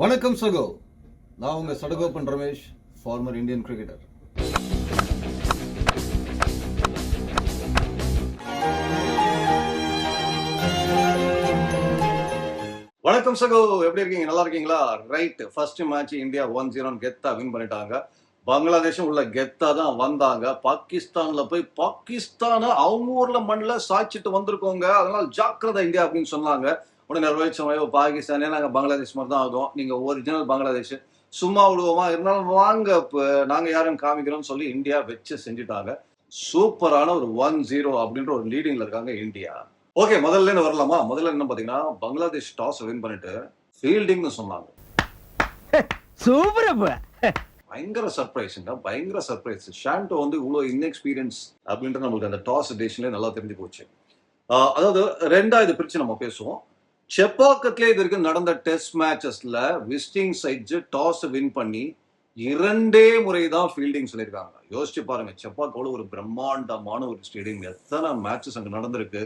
வணக்கம் சகோ, நான் உங்க Sadagopan Ramesh, farmer Indian cricketer. வணக்கம் சகோ, எப்படி இருக்கீங்க? நல்லா இருக்கீங்களா? ரைட், ஃபர்ஸ்ட் மேட்ச் இந்தியா 1-0 கெத்தா வின் பண்ணிட்டாங்க. பங்களாதேஷும் உள்ள கெத்தா தான் வந்தாங்க. பாகிஸ்தான்ல போய் பாகிஸ்தான அவங்க ஊர்ல மண்ணில் சாய்ச்சிட்டு வந்திருக்கோங்க, அதனால ஜாக்கிரதை இந்தியா அப்படின்னு சொன்னாங்க. உடனே ரோஹித் சர்மா, பாகிஸ்தானே நாங்கள் பங்களாதேஷ் மாதிரி தான் ஆகும், நீங்க ஒரிஜினல் பங்களாதேஷ், சும்மா விடுவோமா, இருந்தாலும் வாங்க இப்போ நாங்க யாரும் காமிக்கிறோம்னு சொல்லி இந்தியா வச்சு செஞ்சுட்டாங்க. சூப்பரான ஒரு 1-0 அப்படின்ற ஒரு லீடிங்ல இருக்காங்க இந்தியா. ஓகே, முதல்ல இருந்து வரலாமா? முதல்ல என்ன பாத்தீங்கன்னா, பங்களாதேஷ் டாஸ் வின் பண்ணிட்டு ஃபீல்டிங்னு சொன்னாங்க. சூப்பர். பயங்கர சர்ப்ரைஸுங்க, பயங்கர சர்ப்ரைஸ். ஷாண்டோ வந்து இவ்வளோ இன்எக்ஸ்பீரியன்ஸ் அப்படின்றது நம்மளுக்கு அந்த டாஸ் டேஷன்லேயே நல்லா தெரிஞ்சு போச்சு. அதாவது ரெண்டாவது பிரிச்சு நம்ம பேசுவோம். செப்பாக்கத்திலே இது வரைக்கும் நடந்த டெஸ்ட் மேட்சஸ்ல விசிட்டிங் சைட்ஸ் டாஸ் வின் பண்ணி 2 முறை தான் ஃபீல்டிங் சொல்லியிருக்காங்க. யோசிச்சு பாருங்க, செப்பாக்கோட ஒரு பிரம்மாண்டமான ஒரு ஸ்டேடியம், எத்தனை மேட்சஸ் அங்கே நடந்திருக்கு.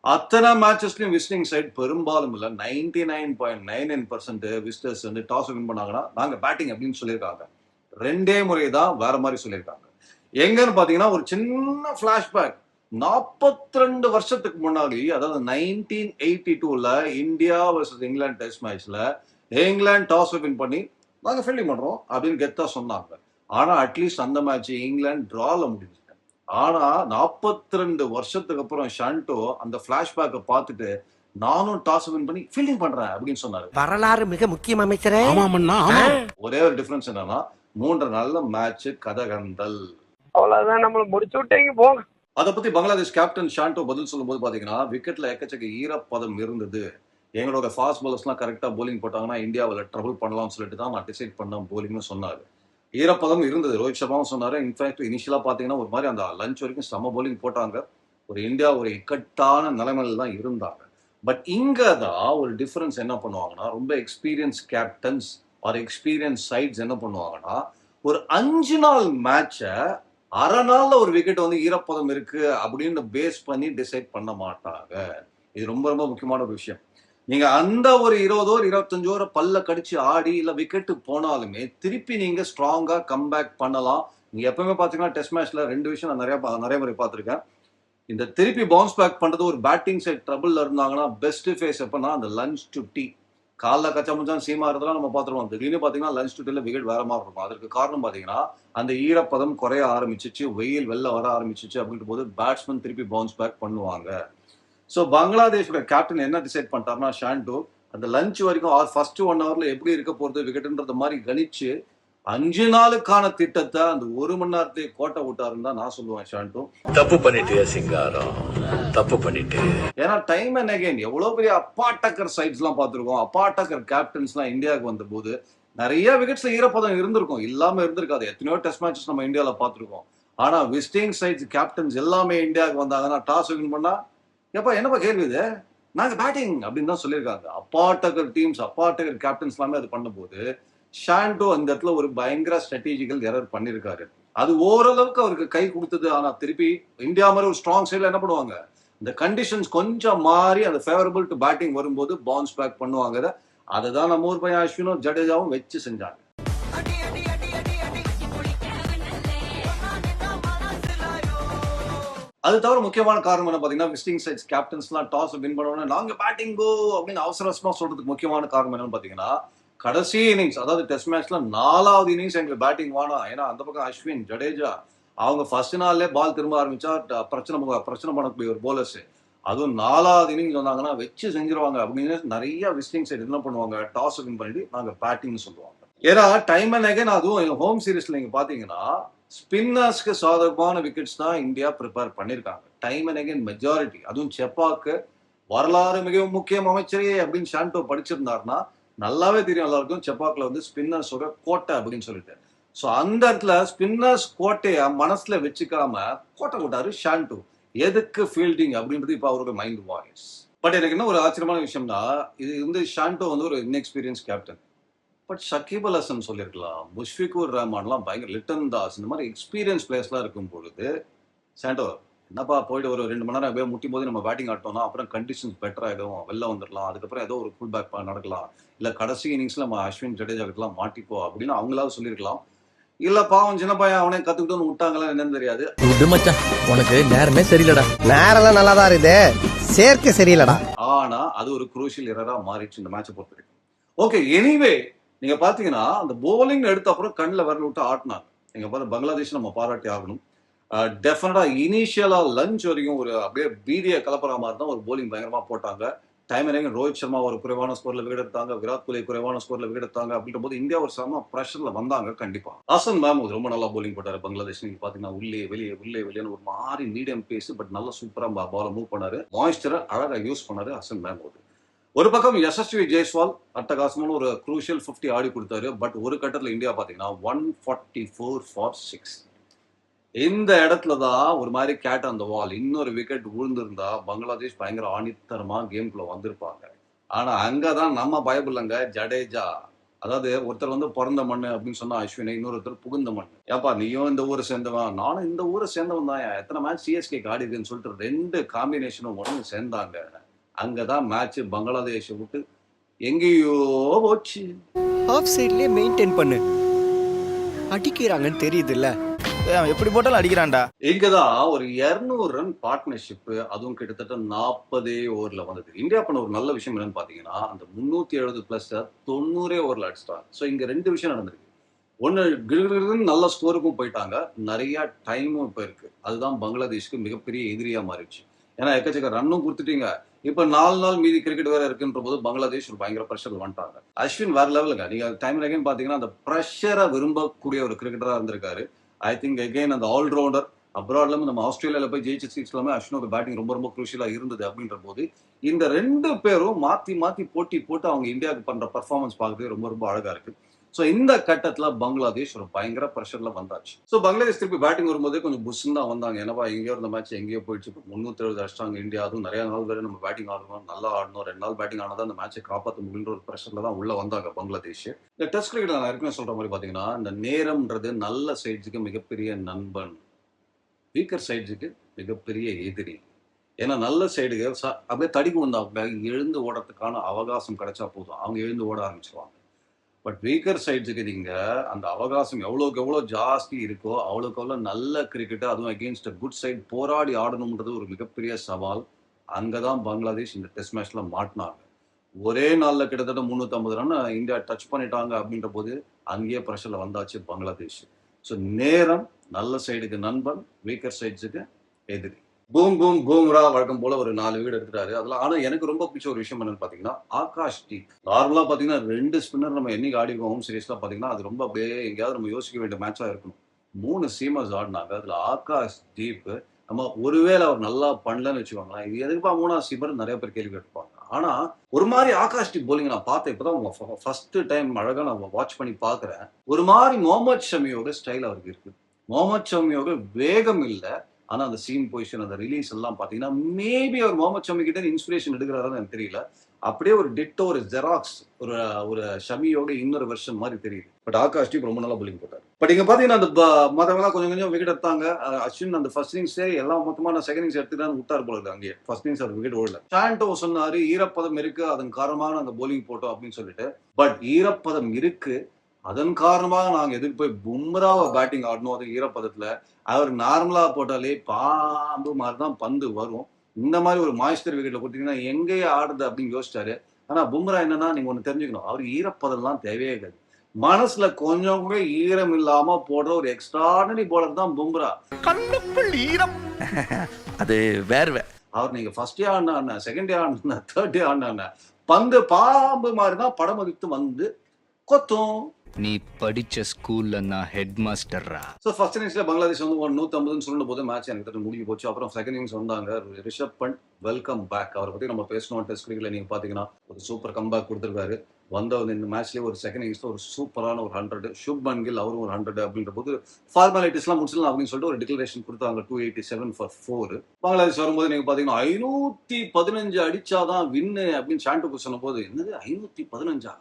அத்தனை மேட்சஸ்லயும் விசிட்டிங் சைட் பெரும்பாலும் இல்லை, 99.99% விசிட்டர்ஸ் வந்து டாஸ் வின் பண்ணாங்கன்னா நாங்க பேட்டிங் அப்படின்னு சொல்லியிருக்காங்க. 2 முறை தான் வேற மாதிரி சொல்லியிருக்காங்க. எங்கன்னு பாத்தீங்கன்னா, ஒரு சின்ன பிளாஷ்பேக். 42 வருஷத்துக்கு முன்னாடி, அதாவது 1982ல இந்தியா வர்சஸ் இங்கிலாந்து டெஸ்ட் மேட்ச்ல இங்கிலாந்து டாஸ் வின் பண்ணி நாங்க ஃபீல்டிங் பண்றோம் அப்படின்னு கெத்தா சொன்னாங்க. ஆனா அட்லீஸ்ட் அந்த மேட்ச் இங்கிலாந்து டிரால முடிஞ்சு. ஆனா 42 வருஷத்துக்கு அப்புறம் ஷாண்டோ அந்த பிளாஷ்பேக்கை பார்த்துட்டு நானும் டாஸ் வின் பண்ணி ஃபீல்டிங் பண்றேன் அப்படின்னு சொன்னாரு. வரலாறு மிக முக்கியம் அமைச்சரே. ஒரே ஒரு டிஃபரன்ஸ் என்னன்னா, 3 நல்ல மேட்ச் கதகந்தல். அவ்வளவுதான், நம்மள முடிச்சு விட்டீங்க போங்க. அதை பத்தி பங்களாதேஷ் கேப்டன் ஷாண்டோ பதில் சொல்லும் போது பாத்தீங்கன்னா, விக்கெட்ல எக்கச்சக்க ஈரப்பதம் இருந்தது, எங்களோட ஃபாஸ்ட் பாலர்ஸ்லாம் கரெக்டா போலிங் போட்டாங்கன்னா இந்தியாவில் ட்ரபிள் பண்ணலாம்னு சொல்லிட்டு தான் நான் டிசைட் பண்ண போலிங்னு சொன்னாரு. ஈரப்பதம் இருந்தது, ரோஹித் சர்மாவும் சொன்னாரு. இன்ஃபேக்ட் இனிஷியலா பாத்தீங்கன்னா ஒரு மாதிரி அந்த லஞ்ச் வரைக்கும் செம்ம போலிங் போட்டாங்க. ஒரு இந்தியா ஒரு இக்கட்டான நிலைமையில தான் இருந்தாங்க. பட் இங்க தான் ஒரு டிஃபரன்ஸ் என்ன பண்ணுவாங்கன்னா, ரொம்ப experience captains or experience sides என்ன பண்ணுவாங்கன்னா, ஒரு 5 நாள் மேட்சை அரை நாள்ல ஒரு விக்கெட் வந்து ஈரப்பதம் இருக்கு அப்படின்னு பேஸ் பண்ணி டிசைட் பண்ண மாட்டாங்க. இது ரொம்ப ரொம்ப முக்கியமான ஒரு விஷயம். நீங்க அந்த ஒரு 20 ஓவர் 25 ஓவர் பல்ல கடிச்சு ஆடி இல்ல விக்கெட்டு போனாலுமே திருப்பி நீங்க ஸ்ட்ராங்கா கம்பேக் பண்ணலாம். நீங்க எப்பவுமே பாத்தீங்கன்னா டெஸ்ட் மேட்ச்ல 2 விஷயம் நான் நிறைய முறை பார்த்திருக்கேன். இந்த திருப்பி பவுன்ஸ் பேக் பண்றது, ஒரு பேட்டிங் சைட் ட்ரபிள்ல இருந்தாங்கன்னா பெஸ்ட் ஃபேஸ் எப்பன்னா அந்த லஞ்ச் டு டீ. காலைல கச்சா முச்சான் சீமா இருந்தெல்லாம் நம்ம பார்த்துருவோம். திடீர்னு பாத்தீங்கன்னா லஞ்ச் டு டீல விக்கெட் வேற மாதிரி இருக்கும். அதற்கு காரணம் பாத்தீங்கன்னா அந்த ஈரப்பதம் குறைய ஆரம்பிச்சிச்சு, வெயில் வெளில வர ஆரம்பிச்சிச்சு அப்படின்ற போது பேட்ஸ்மேன் திருப்பி பவுன்ஸ் பேக் பண்ணுவாங்க. ஸோ பங்களாதேஷோட கேப்டன் என்ன டிசைட் பண்ணிட்டாருன்னா, ஷாண்டோ அந்த லஞ்ச் வரைக்கும் ஃபர்ஸ்ட் 1 ஹவர்ல எப்படி இருக்க போறது விக்கெட்ன்றது மாதிரி கணிச்சு 5 நாளுக்கான திட்டத்தை அந்த 1 மணி நேரத்தையே கோட்டை விட்டாருன்னு தான் நான் சொல்லுவேன். ஷாண்டோ தப்பு பண்ணிட்டு சிங்காரம், தப்பு பண்ணிட்டு. ஏன்னா டைம் அண்ட் அகைன் எவ்வளவு பெரிய அப்பாட்டக்கர் சைட்ஸ் எல்லாம் பார்த்திருக்கோம். அப்பாட்டக்கர் கேப்டன்ஸ் எல்லாம் இந்தியாவுக்கு வந்த போது நிறைய விக்கெட்ஸ்ல ஈரப்பதம் இருந்திருக்கும், இல்லாம இருந்திருக்காது. எத்தனையோ டெஸ்ட் மேட்சஸ் நம்ம இந்தியாவில பார்த்திருக்கோம். ஆனா விசிட்டிங் சைட்ஸ் கேப்டன்ஸ் எல்லாமே இந்தியாவுக்கு வந்தாங்கன்னா டாஸ் வின் பண்ணா, எப்பா என்னப்பா கேள்வி இது, நாங்க பேட்டிங் அப்படின்னு தான் சொல்லியிருக்காங்க. அப்பாட்டக்கர் டீம்ஸ், அப்பாட்டக்கர் கேப்டன்ஸ் எல்லாமே அது பண்ணும்போது ஷாண்டோ அந்த இடத்துல ஒரு பயங்கர ஸ்ட்ராட்டஜிக்கல் எரர் பண்ணிருக்காரு. அது ஓரளவுக்கு அவருக்கு கை கொடுத்தது. ஆனா திருப்பி இந்தியா மாதிரி ஒரு ஸ்ட்ராங் சைட்ல என்ன பண்ணுவாங்க, இந்த கண்டிஷன்ஸ் கொஞ்சம் மாறி அந்த ஃபேவரபிள் டு பேட்டிங் வரும்போது பவுன்ஸ் பேக் பண்ணுவாங்க. அதுதான் நம்ம ஊர் பையன் அஸ்வினும் ஜடேஜாவும் வச்சு செஞ்சாங்க. அது தவிர முக்கியமான காரணம் என்ன பாத்தீங்கன்னா, விசிட்டிங் சைட்ஸ் கேப்டன்ஸ்லாம் டாஸ் வின் பண்ணோம்னா நாங்க பேட்டிங் கோ அப்படின்னு அவசரமா சொல்றதுக்கு முக்கியமான காரணம் என்னன்னு பாத்தீங்கன்னா, கடைசி இன்னிங்ஸ், அதாவது டெஸ்ட் மேட்ச்ல 4வது இன்னிங்ஸ் எங்களுக்கு பேட்டிங் வேணாம். ஏன்னா அந்த பக்கம் அஸ்வின், ஜடேஜா அவங்க ஃபர்ஸ்ட் நாள்ல பால் திரும்ப ஆரம்பிச்சா பிரச்சனை பண்ணக்கூடிய ஒரு போலர்ஸ், அதுவும் 4வது இன்னிங்ஸ் வந்தாங்கன்னா வச்சு செஞ்சிருவாங்க அப்படின்னு நிறைய விசிட்டிங் சைட் என்ன பண்ணுவாங்க, டாஸ் வின் பண்ணிட்டு நாங்க பேட்டிங்னு சொல்லுவாங்க. ஏன்னா டைம் அண்ட் அகைன், அதுவும் ஹோம் சீரீஸ்ல நீங்க பாத்தீங்கன்னா ஸ்பின்னர்ஸ்க்கு சாதகமான விக்கெட்ஸ் தான் இந்தியா ப்ரிப்பேர் பண்ணிருக்காங்க. டைம் அண்ட் அகைன் மெஜாரிட்டி, அதுவும் செப்பாக்கு வரலாறு மிகவும் முக்கியம் அமைச்சரே அப்படின்னு ஷாண்டோ படிச்சிருந்தாருன்னா நல்லாவே தெரியும் எல்லாருக்கும், செப்பாக்ல வந்து ஸ்பின்னர்ஸோட கோட்டை அப்படின்னு சொல்லிட்டு. ஸோ அந்த இடத்துல ஸ்பின்னர்ஸ் கோட்டையை மனசுல வச்சுக்காம கோட்டை போட்டாரு ஷாண்டோ. எதுக்கு ஃபீல்டிங் அப்படின்றது இப்போ அவரோட மைண்ட் வாய்ஸ். பட் எனக்கு என்ன ஒரு ஆச்சரியமான விஷயம்னா, இது வந்து ஷாண்டோ வந்து ஒரு இன்எக்ஸ்பீரியன்ஸ் கேப்டன். பட் ஷக்கீப் அல் ஹசன் சொல்லியிருக்கலாம், முஷ்ஃபிகுர் ரஹ்மான்லாம் பயங்கர, லிட்டன் தாஸ் இந்த மாதிரி எக்ஸ்பீரியன்ஸ் பிளேயர்ஸ்லாம் இருக்கும் பொழுது ஷாண்டோ என்னப்பா போயிட்டு ஒரு 2 மணி நேரம் அப்படியே முட்டும் போது நம்ம பேட்டிங் ஆட்டோம்னா அப்புறம் கண்டிஷன்ஸ் பெட்டர் ஆகிடும், வெளில வந்துடலாம், அதுக்கப்புறம் ஏதோ ஒரு ஃபுல் பேக் நடக்கலாம், இல்லை கடைசி இன்னிங்ஸ்ல நம்ம அஸ்வின் ஜடேஜா கிட்டலாம் மாட்டிப்போம் அப்படின்னு அவங்களாவது சொல்லியிருக்கலாம். இல்ல பாவம் சின்ன பையன் அவனே கத்துக்கிட்டு விட்டாங்களா என்னன்னு தெரியாது. மச்சான் உனக்கு நேரமே சரியில்லடா. நேரெல்லாம் நல்லா தான் இருக்குது, சேர்க்க சரியில்லடா. ஆனா அது ஒரு குரூஷியல் எரரா மாறிடுச்சு இந்த மேட்சை பொறுத்த வரைக்கும். ஓகே, எனிவே நீங்க பாத்தீங்கன்னா அந்த போலிங் எடுத்த அப்புறம் கண்ணில் விரல் விட்டு ஆட்டினாங்க. நீங்க பார்த்து பங்களாதேஷ் நம்ம பாராட்டி ஆகணும். டெஃபினட்டா இனிஷியலா லஞ்ச் வரைக்கும் ஒரு அப்படியே பீதியை கலப்புற மாதிரி தான் ஒரு போலிங் பயங்கரமா போட்டாங்க. டைம் இறங்கி ரோஹித் சர்மா ஒரு குறைவான ஸ்கோர்ல விக்கெட் எடுத்தாங்க, விராட் கோலி குறைவான ஸ்கோர்ல விக்கெட் எடுத்தாங்க. அப்படின்ற போது இந்தியா ஒரு செம பிரஷர்ல வந்தாங்க. கண்டிப்பா ஹசன் மஹமூத் ரொம்ப நல்லா போலிங் போட்டாரு பங்களாதேஷ். நீங்க பாத்தீங்கன்னா உள்ளே வெளியே ஒரு மாதிரி மீடியம் பேஸ், பட் நல்ல சூப்பரா பால மூவ் பண்ணாரு. மாய்ஸ்டரை அழகா யூஸ் பண்ணாரு ஹசன் மஹமூத். ஒரு பக்கம் யசஸ்வி ஜெய்ஸ்வால் அட்டகாசமான ஒரு குரூஷியல் 50 ஆடி கொடுத்தாரு. பட் ஒரு கட்டத்துல இந்தியா பாத்தீங்கன்னா 144 for 6. இந்த இடத்துல தான் ஒரு மாதிரி கேட் அந்த வால். இன்னொரு விக்கெட் விழுந்திருந்தா பங்களாதேஷ் பயங்கர ஆணித்தரமா கேம்குள்ள வந்திருப்பாங்க. ஆனா அங்கதான் நம்ம பயப்படலங்க. ஜடேஜா, அதாவது ஒருத்தர் வந்து பிறந்த மண்ணு அப்படின்னு சொன்னா அஸ்வினை, இன்னொருத்தர் புகுந்த மண்ணு. ஏப்பா நீயும் இந்த ஊரை சேர்ந்தவன், நானும் இந்த ஊரை சேர்ந்தவன் தான், எத்தனை மேட்ச் சிஎஸ்கேக்கு ஆடி இருக்குன்னு சொல்லிட்டு 2 காம்பினேஷனும் ஒண்ணு சேர்ந்தாங்க. அங்கதான் மேட்ச் பங்களாதேஷை விட்டு எங்கேயோ போச்சு. ஆஃப் சைட்லயே மெயின்டைன் பண்ணு, அடிக்கிறாங்கன்னு தெரியுது இல்ல, எப்படி போட்டாலும் அடிக்கிறான்டா. இங்கதான் ஒரு 200 ரன் பார்ட்னர்ஷிப், அதுவும் கிட்டத்தட்ட 40 ஓவர்ல வந்தது. இந்தியா பண்ண ஒரு நல்ல விஷயம் என்னன்னு பாத்தீங்கன்னா அந்த 370 பிளஸ் 90 ஓவர்ல அடிச்சிட்டாங்க. ஸோ இங்க 2 விஷயம் நடந்திருக்கு. ஒன்னு, கிடுகிடுன்னு நல்ல ஸ்கோருக்கும் போயிட்டாங்க, நிறைய டைமும் இப்ப இருக்கு. அதுதான் பங்களாதேஷ்க்கு மிகப்பெரிய எதிரியா மாறிடுச்சு. ஏன்னா எக்கச்சக்க ரன்னும் கொடுத்துட்டீங்க, இப்ப 4 நாள் மீதி கிரிக்கெட் வேற இருக்குன்ற போது பங்களாதேஷ் ஒரு பயங்கர பிரஷர் வந்துட்டாங்க. அஸ்வின் வேற லெவலுங்க. நீங்க டைம் அகைன் பாத்தீங்கன்னா அந்த பிரஷரை விரும்பக்கூடிய ஒரு கிரிக்கெட்டரா இருந்திருக்காரு. ஐ திங்க் அகைன் அந்த ஆல்ரவுண்டர் அப்ராட்ல நம்ம ஆஸ்திரேலியால போய் ஜெயிச்ச சீட்ஸ் எல்லாமே அஸ்வினோட பேட்டிங் ரொம்ப ரொம்ப குரூஷியலா இருந்தது. அப்படின்ற போது இந்த 2 பேரும் மாத்தி போட்டி போட்டு அவங்க இந்தியாவுக்கு பண்ற பர்ஃபார்மன்ஸ் பார்க்கறது ரொம்ப ரொம்ப அழகா இருக்கு. ஸோ இந்த கட்டத்துல பங்களாதேஷ் ஒரு பயங்கர பிரஷர்ல வந்தாச்சு. ஸோ பங்களாதேஷ் திருப்பி பேட்டிங் வரும்போதே கொஞ்சம் புஷ்ன்னு தான் வந்தாங்க. ஏன்னா எங்கேயோ இருந்த மேட்ச் எங்கேயோ போயிடுச்சு. 370 அடிச்சிட்டாங்க இந்தியா. அதுவும் நிறைய நாள் வேற நம்ம பேட்டிங் ஆடணும், நல்லா ஆடணும், 2 நாள் பேட்டிங் ஆனதான் அந்த மேட்சை காப்பாற்ற முடியுன்ற ஒரு பிரஷர்ல தான் உள்ள வந்தாங்க பங்களாதேஷ். இந்த டெஸ்ட் கிரிக்கெட் நான் ஏற்கனவே சொல்ற மாதிரி பாத்தீங்கன்னா இந்த நேரம்ன்றது நல்ல சைட்ஸுக்கு மிகப்பெரிய நண்பன், வீக்கர் சைட்ஸுக்கு மிகப்பெரிய எதிரி. ஏன்னா நல்ல சைடுக்கு அப்படியே தடிக்கு வந்தாங்க, எழுந்து ஓடுறதுக்கான அவகாசம் கிடைச்சா போதும், அவங்க எழுந்து ஓட ஆரம்பிச்சிருவாங்க. பட் வீக்கர் சைட்ஸுக்கு நீங்க அந்த அவகாசம் எவ்வளோக்கு எவ்வளோ ஜாஸ்தி இருக்கோ அவ்வளோக்கு எவ்வளோ நல்ல கிரிக்கெட்டை, அதுவும் அகெயின்ஸ்ட் குட் சைட் போராடி ஆடணும்ன்றது ஒரு மிகப்பெரிய சவால். அங்கதான் பங்களாதேஷ் இந்த டெஸ்ட் மேட்ச்ல மாட்டினாங்க. ஒரே நாள்ல கிட்டத்தட்ட 350 ரன் இந்தியா டச் பண்ணிட்டாங்க. அப்படின்ற போது அங்கேயே பிரஷர்ல வந்தாச்சு பங்களாதேஷ். ஸோ நேரம் நல்ல சைடுக்கு நண்பன், வீக்கர் சைட்ஸுக்கு எதிரி. பூம்ரா வழக்கம் போல ஒரு 4 வீடு எடுத்துட்டாரு. அதுல ஆனா எனக்கு ரொம்ப பிடிச்ச ஒரு விஷயம் என்னன்னு பாத்தீங்கன்னா ஆகாஷ் தீப். நார்மலா பாத்தீங்கன்னா 2 ஸ்பின்னர் நம்ம என்னைக்கு ஆடிருக்கோம் ஹோம் சீரீஸ்ல பாத்தீங்கன்னா அது ரொம்ப அப்படியே எங்கேயாவது நம்ம யோசிக்க வேண்டிய மேட்சா இருக்கணும். 3 சீமர்ஸ் ஆடினாங்க. அதுல ஆகாஷ் தீப் நம்ம ஒருவேளை அவர் நல்லா பண்ணலன்னு வச்சுக்கோங்களேன், இது எதுக்குப்பா 3ஆவது சீமர் நிறைய பேர் கேள்வி கேட்டுப்பாங்க. ஆனா ஒரு மாதிரி ஆகாஷ் தீப் போலிங் நான் பார்த்தேன் இப்பதான் ஃபர்ஸ்ட் டைம் அழகா நான் வாட்ச் பண்ணி பாக்குறேன். ஒரு மாதிரி முகமது ஷமியோட ஸ்டைல் அவருக்கு இருக்கு. முகமது ஷமியோட வேகம் இல்லை, ஆனா அந்த சீம் பொசிஷன், அந்த ரிலீஸ் எல்லாம் பாத்தீங்கன்னா மேபி அவர் முகமது ஷமி கிட்ட இன்ஸ்பிரேஷன் எடுக்கிறாரான்னு எனக்கு தெரியல. அப்படியே ஒரு டிட்டோ, ஒரு ஜெராக்ஸ், ஒரு ஷமியோட இன்னொரு வெர்ஷன் மாதிரி தெரியுது. பட் ஆகாஷ் டீப் ரொம்ப நல்லா போலிங் போட்டாரு. பட் இங்க பாத்தீங்கன்னா அந்த மத்தவங்க கொஞ்சம் விக்கெட் எடுத்தாங்க. அஸ்வின் அந்த ஃபர்ஸ்ட் இன்னிங்ஸ் எல்லாம் மொத்தமா நான் செகண்ட் இன்னிங்ஸ் எடுத்துதான் விட்டாரு போல இருக்கு. அங்கே ஃபர்ஸ்ட் இன்னிங்ஸ் அவர் விக்கெட் ஓடல. சாண்டோ சொன்னாரு ஈரப்பதம் இருக்கு, அதன் காரணமாக நாங்க போலிங் போட்டோம் அப்படின்னு சொல்லிட்டு. பட் ஈரப்பதம் இருக்கு, அதன் காரணமாக நாங்க எதுக்கு போய் பும்ராவை பேட்டிங் ஆடணும்? அது ஈரப்பதத்துல அவர் நார்மலா போட்டாலே பாம்பு மாதிரிதான் பந்து வரும். இந்த மாதிரி ஒரு மாய்ஸ்டர் விக்கெட்ல கொடுத்தீங்கன்னா எங்கேயே ஆடுது அப்படின்னு யோசிச்சாரு. ஆனா பும்ரா என்னன்னா நீங்க ஒண்ணு தெரிஞ்சுக்கணும், அவர் ஈரப்பதெல்லாம் தேவையே கிடையாது. மனசுல கொஞ்சம் கூட ஈரம் இல்லாம போடுற ஒரு எக்ஸ்ட்ராடனரி போலர் தான் பும்ரா. கண்ணுக்குள் ஈரம் அது வேர்வை. அவர் நீங்க ஃபர்ஸ்ட் டே ஆடினா, செகண்ட் டே ஆடினா, தேர்ட் டே ஆடினா, பந்து பாம்பு மாதிரிதான் படம் மதித்து வந்து கொத்தும். நீ படிச்ச ஸ்கூல்ல நான் ஹெட் மாஸ்டர்ரா. ஸோ ஃபர்ஸ்ட் இன்னிங்ஸ்ல பங்களாதேஷ் வந்து 150 சொல்லும் போது மேட்ச் எனக்கு முடிஞ்சு போச்சு. அப்புறம் செகண்ட் இன்னிங்ஸ் வந்தாங்க ரிஷப் பண்ட், வெல்கம் பேக். அவரை பத்தி நம்ம பேசணும். டெஸ்ட் கிரிக்கெட்ல நீங்க பாத்தீங்கன்னா ஒரு சூப்பர் கம்பேக் கொடுத்துருக்காரு. வந்தவர் இந்த மேட்ச்லேயே ஒரு செகண்ட் இன்னிங்ஸ்ல ஒரு சூப்பரான ஒரு 100, சுப்மன் கில் அவரும் ஒரு 100. அப்படின்ற போது ஃபார்மாலிட்டிஸ்லாம் முடிச்சிடலாம் அப்படின்னு சொல்லிட்டு ஒரு டிக்ளரேஷன் கொடுத்தாங்க. 287 for 4. பங்களாதேஷ் வரும்போது நீங்க பாத்தீங்கன்னா 515 அடிச்சாதான் வின்னு அப்படின்னு சாண்டோக்கு சொன்ன போது, என்னது 515?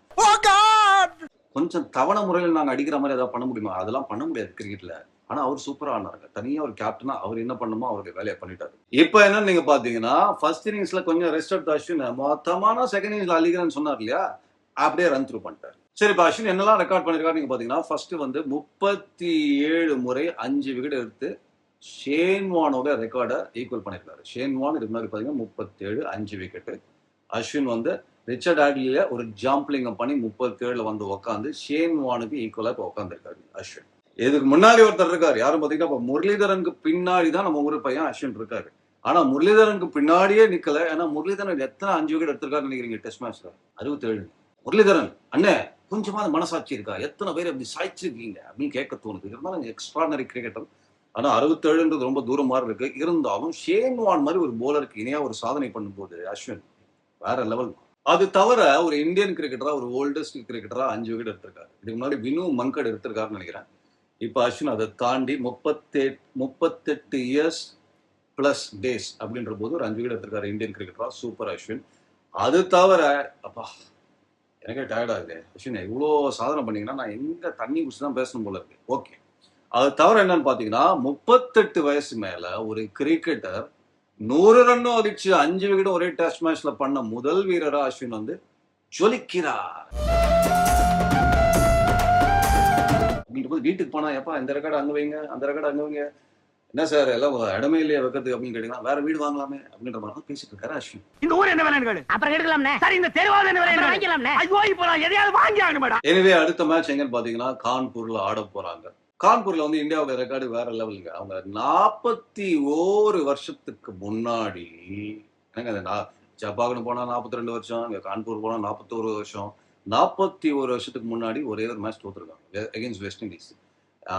கொஞ்சம் தவணை முறையில் நாங்க அடிக்கிற மாதிரி ஏதாவது பண்ண முடியுமா? அதெல்லாம் பண்ண முடியாது கிரிக்கெட்ல. ஆனா அவர் சூப்பரா ஆனாருங்க. தனியா ஒரு கேப்டனா அவர் என்ன பண்ணுமோ அவருடைய வேலையை பண்ணிட்டாரு. இப்ப என்னன்னு நீங்க பாத்தீங்கன்னா ஃபர்ஸ்ட் இன்னிங்ஸ்ல கொஞ்சம் ரெஸ்ட் எடுத்த அஸ்வின் மொத்தமான செகண்ட் இன்னிங்ஸ்ல அழிக்கிறேன்னு சொன்னார் இல்லையா, அப்படியே ரன் த்ரூ பண்ணிட்டாரு. சரி, இப்ப அஸ்வின் என்னெல்லாம் ரெக்கார்ட் பண்ணிருக்காரு நீங்க பாத்தீங்கன்னா ஃபர்ஸ்ட் வந்து 37 முறை 5 விக்கெட் எடுத்து ஷேன் வானோட ரெக்கார்டை ஈக்குவல் பண்ணிருக்காரு. ஷேன் வான் இதுக்கு முன்னாடி பாத்தீங்கன்னா 37 5 விக்கெட். அஸ்வின் வந்து ரிச்சர்ட் ஆட்லில ஒரு ஜாம்பிளிங்கம் பண்ணி 37ல வந்து உட்காந்து ஷேன் வானுக்கு ஈக்குவலா இப்ப உட்காந்துருக்காரு அஸ்வின். இதுக்கு முன்னாடி ஒருத்தர் இருக்காரு, யாரும் பாத்தீங்கன்னா இப்ப முரளிதரனுக்கு பின்னாடி தான் நம்ம ஊர் பையன் அஸ்வின் இருக்காரு. ஆனா முரளிதரனுக்கு பின்னாடியே நிக்கல. ஏன்னா முரளிதரன் எத்தனை 5 விக்கெட் எடுத்திருக்காருன்னு நினைக்கிறீங்க டெஸ்ட் மேட்ச்ல? 67. முரளிதரன் அண்ணே கொஞ்சமாவது மனசாட்சி இருக்கா? எத்தனை பேர் அப்படி சாய்ச்சிருக்கீங்க அப்படின்னு கேட்க தோணுது. இருந்தாலும் எக்ஸ்ட்ராடனரி கிரிக்கெட்டர். ஆனா 67ன்றது ரொம்ப தூரமா இருக்கு. இருந்தாலும் ஷேன் வான் மாதிரி ஒரு போலருக்கு இணையா ஒரு சாதனை பண்ணும்போது அஸ்வின் வேற லெவல். அது தவிர ஒரு இந்தியன் கிரிக்கெட்டரா ஒரு ஓல்டஸ்ட் கிரிக்கெட்டரா 5 விக்கெட் எடுத்திருக்காரு. இதுக்கு முன்னாடி வினு மங்கட் எடுத்திருக்காருன்னு நினைக்கிறேன். இப்ப அஸ்வின் அதை தாண்டி 38 இயர்ஸ் பிளஸ் டேஸ் அப்படின்ற போது ஒரு 5 விக்கெட் எடுத்திருக்காரு இந்தியன் கிரிக்கெட்டரா. சூப்பர் அஸ்வின். அது தவிர அப்பா எனக்கே டயர்ட் ஆகுது. அஸ்வின் இவ்வளோ சாதனை பண்ணீங்கன்னா நான் எங்க தண்ணி குடிச்சு தான் பேசணும் போல இருக்கு. ஓகே, அது தவிர என்னன்னு பாத்தீங்கன்னா 38 வயசு மேல ஒரு கிரிக்கெட்டர் 100 ரன்னும் அடிச்சு 5 விக்கெட்டும் ஒரே டெஸ்ட் மேட்ச்ல பண்ண முதல் வீரரா அஸ்வின் வந்து ஜொலிக்கிறார். வீட்டுக்கு போனா எப்பா இந்த ரெக்கார்டு அங்க வைங்க, அந்த ரெக்கார்டு அங்க வைங்க, என்ன சார் எல்லாம் இடமே இல்லையா வைக்கிறதுக்கு அப்படின்னு கேட்டீங்கன்னா வேற வீடு வாங்கலாமே அப்படின்ற மாதிரி தான் பேசிட்டு இருக்காரு அஸ்வின். இந்த ஊர் என்ன வேலை அப்புறம் எடுக்கலாம்னே. சரி, இந்த தெருவாவது என்ன வேலை வாங்கிக்கலாம்னே. ஐயோ இப்போ நான் எதையாவது வாங்கி ஆகணும் மேடம். எனவே அடுத்த மேட்ச் எங்கன்னு பாத்தீங்கன்னா கான்பூர்ல ஆட போறாங்க. கான்பூர்ல வந்து இந்தியாவோட ரெக்கார்டு வேற லெவலுங்க. அவங்க 41 வருஷத்துக்கு முன்னாடி ஜப்பாக்குன்னு போனா 42 வருஷம், இங்க கான்பூர் போனா 41 வருஷம், 41 வருஷத்துக்கு முன்னாடி ஒரே ஒரு மேட்ச் தோத்துருக்காங்க அகேன்ஸ்ட் வெஸ்ட் இண்டீஸ்.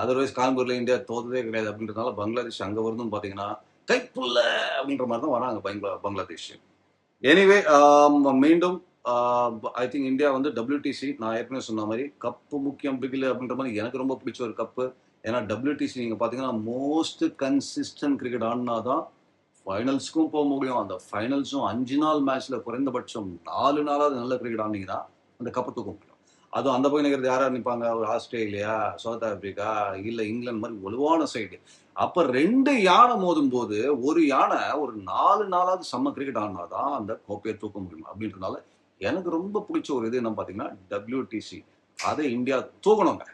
அதர்வைஸ் கான்பூர்ல இந்தியா தோத்ததே கிடையாது. அப்படின்றதுனால பங்களாதேஷ் அங்க வருதுன்னு பாத்தீங்கன்னா கைப்புள்ள அப்படின்ற மாதிரி தான் வராங்க பங்களாதேஷ். எனிவே மீண்டும் ஐ திங்க் இந்தியா வந்து WTC நான் ஏற்கனவே சொன்ன மாதிரி கப்பு முக்கியம் பிகில் அப்படின்ற மாதிரி எனக்கு ரொம்ப பிடிச்ச ஒரு கப்பு. ஏன்னா WTC நீங்க பாத்தீங்கன்னா மோஸ்ட் கன்சிஸ்டன்ட் கிரிக்கெட் ஆடினாதான் ஃபைனல்ஸ்க்கும் போக முடியும். அந்த ஃபைனல்ஸும் 5 நாள் மேட்ச்ல குறைந்தபட்சம் 4 நாளாவது நல்ல கிரிக்கெட் ஆடினீங்கன்னா அந்த கப்பை தூக்க முடியும். அதுவும் அந்த பக்கம் நிற்கிறது யாரா நிற்பாங்க? ஒரு ஆஸ்திரேலியா, சவுத் ஆப்பிரிக்கா, இல்ல இங்கிலாந்து மாதிரி வலுவான சைடு. அப்ப 2 யானை மோதும் போது ஒரு யானை ஒரு 4 நாளாவது செம்ம கிரிக்கெட் ஆடினாதான் அந்த கோப்பையை தூக்க முடியும். அப்படின்றதுனால எனக்கு ரொம்ப பிடிச்ச ஒரு இது என்ன பாத்தீங்கன்னா WTC. அதை இந்தியா தூக்கணுங்க.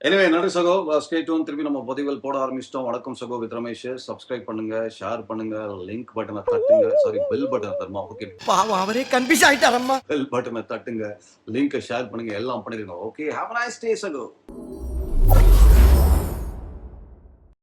எனவே நன்றி சகோ, ஸ்டே டியூன். திருப்பி நம்ம பதிவுகள் போட ஆரம்பிச்சிட்டோம். வணக்கம் சகோ வித் ரமேஷ். சப்ஸ்கிரைப் பண்ணுங்க, ஷேர் பண்ணுங்க, லிங்க் பட்டனை தட்டுங்க. சாரி, பெல் பட்டனை தருமா? ஓகே, பாவம் அவரே கன்ஃபியூஸ் ஆயிட்டாரம்மா. பெல் பட்டனை தட்டுங்க, லிங்கை ஷேர் பண்ணுங்க, எல்லாம் பண்ணிருங்க. Okay, have a nice day சகோ.